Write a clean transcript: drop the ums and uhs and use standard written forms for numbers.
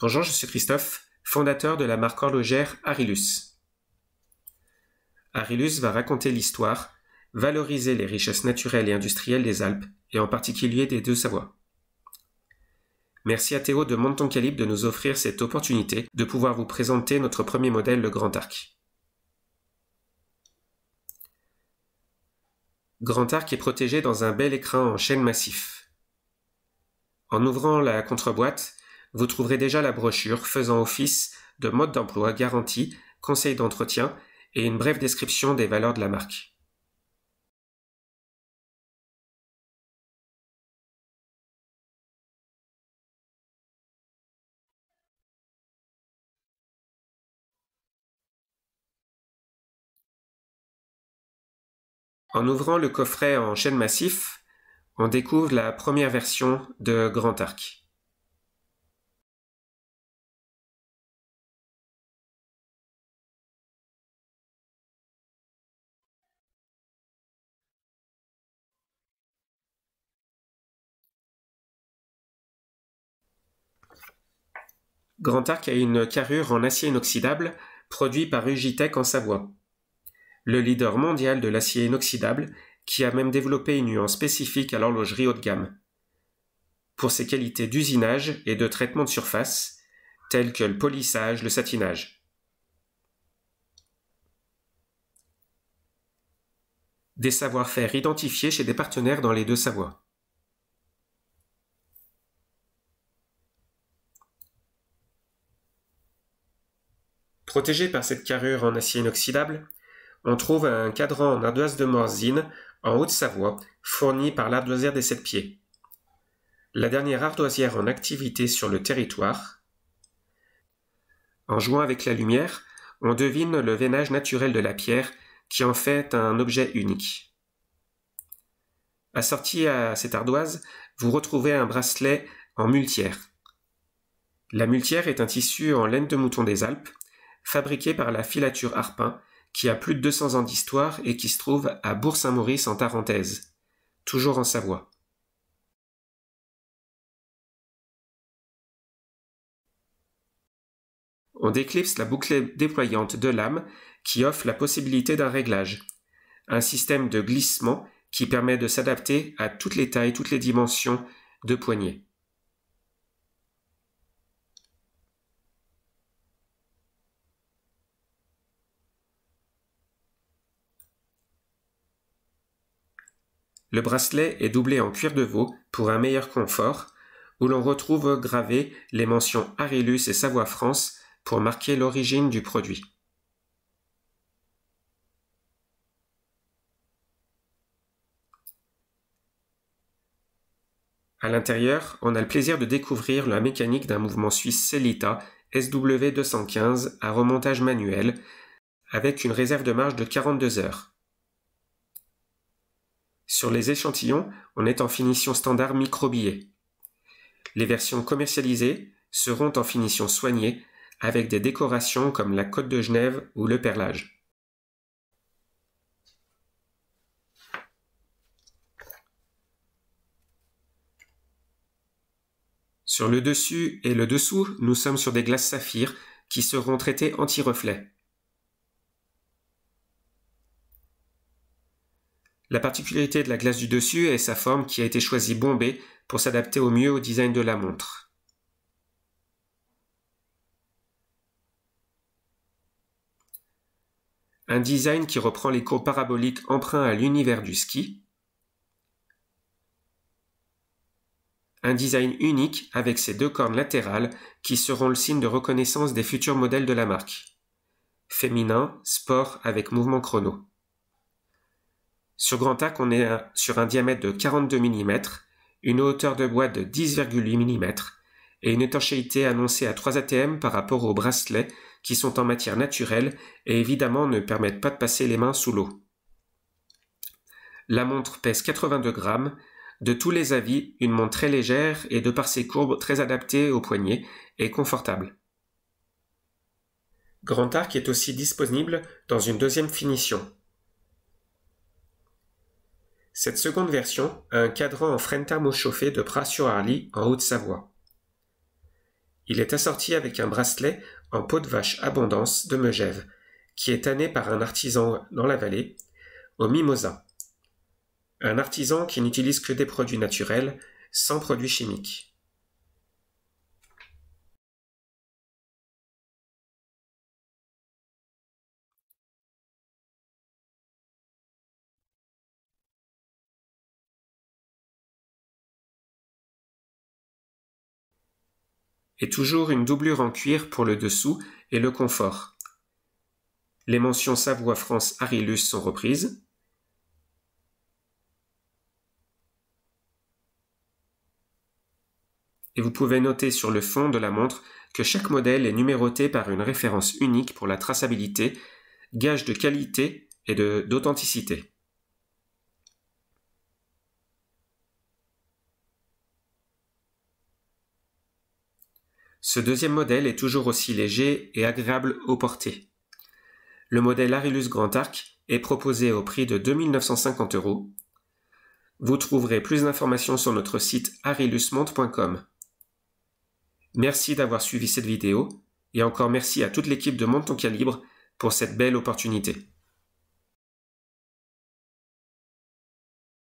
Bonjour, je suis Christophe, fondateur de la marque horlogère Arilus. Arilus va raconter l'histoire, valoriser les richesses naturelles et industrielles des Alpes, et en particulier des Deux-Savoies. Merci à Théo de Monte ton Calibre de nous offrir cette opportunité de pouvoir vous présenter notre premier modèle, le Grand Arc. Grand Arc est protégé dans un bel écrin en chêne massif. En ouvrant la contreboîte, vous trouverez déjà la brochure faisant office de mode d'emploi garantie, conseil d'entretien et une brève description des valeurs de la marque. En ouvrant le coffret en chêne massif, on découvre la première version de Grand Arc. Grand Arc a une carrure en acier inoxydable produit par Ugitech en Savoie, le leader mondial de l'acier inoxydable qui a même développé une nuance spécifique à l'horlogerie haut de gamme, pour ses qualités d'usinage et de traitement de surface, telles que le polissage, le satinage. Des savoir-faire identifiés chez des partenaires dans les Deux-Savoies. Protégé par cette carrure en acier inoxydable, on trouve un cadran en ardoise de Morzine en Haute-Savoie, fourni par l'ardoisière des 7 pieds. La dernière ardoisière en activité sur le territoire. En jouant avec la lumière, on devine le veinage naturel de la pierre qui en fait un objet unique. Assorti à cette ardoise, vous retrouvez un bracelet en muletière. La muletière est un tissu en laine de mouton des Alpes, fabriqué par la filature Harpin, qui a plus de 200 ans d'histoire et qui se trouve à Bourg-Saint-Maurice en Tarentaise, toujours en Savoie. On déclipse la boucle déployante de lame qui offre la possibilité d'un réglage, un système de glissement qui permet de s'adapter à toutes les tailles, toutes les dimensions de poignée. Le bracelet est doublé en cuir de veau pour un meilleur confort, où l'on retrouve gravées les mentions Arilus et Savoie-France pour marquer l'origine du produit. À l'intérieur, on a le plaisir de découvrir la mécanique d'un mouvement suisse Sellita SW215 à remontage manuel avec une réserve de marge de 42 heures. Sur les échantillons, on est en finition standard micro-billet. Les versions commercialisées seront en finition soignée avec des décorations comme la Côte de Genève ou le perlage. Sur le dessus et le dessous, nous sommes sur des glaces saphir qui seront traitées anti-reflet. La particularité de la glace du dessus est sa forme qui a été choisie bombée pour s'adapter au mieux au design de la montre. Un design qui reprend les courbes paraboliques emprunts à l'univers du ski. Un design unique avec ses 2 cornes latérales qui seront le signe de reconnaissance des futurs modèles de la marque. Féminin, sport avec mouvement chrono. Sur Grand Arc, on est sur un diamètre de 42 mm, une hauteur de boîte de 10,8 mm et une étanchéité annoncée à 3 atm par rapport aux bracelets qui sont en matière naturelle et évidemment ne permettent pas de passer les mains sous l'eau. La montre pèse 82 grammes. De tous les avis, une montre très légère et de par ses courbes très adaptée au poignet et confortable. Grand Arc est aussi disponible dans une deuxième finition. Cette seconde version a un cadran en frêne thermochauffé de Pras-sur-Arly en Haute-Savoie. Il est assorti avec un bracelet en peau de vache Abondance de Megève, qui est tanné par un artisan dans la vallée, au mimosa. Un artisan qui n'utilise que des produits naturels, sans produits chimiques. Et toujours une doublure en cuir pour le dessous et le confort. Les mentions Savoie France Arilus sont reprises. Et vous pouvez noter sur le fond de la montre que chaque modèle est numéroté par une référence unique pour la traçabilité, gage de qualité et d'authenticité. Ce deuxième modèle est toujours aussi léger et agréable au porter. Le modèle Arilus Grand Arc est proposé au prix de 2 950 €. Vous trouverez plus d'informations sur notre site arilusmontre.com. Merci d'avoir suivi cette vidéo et encore merci à toute l'équipe de Monte ton calibre pour cette belle opportunité.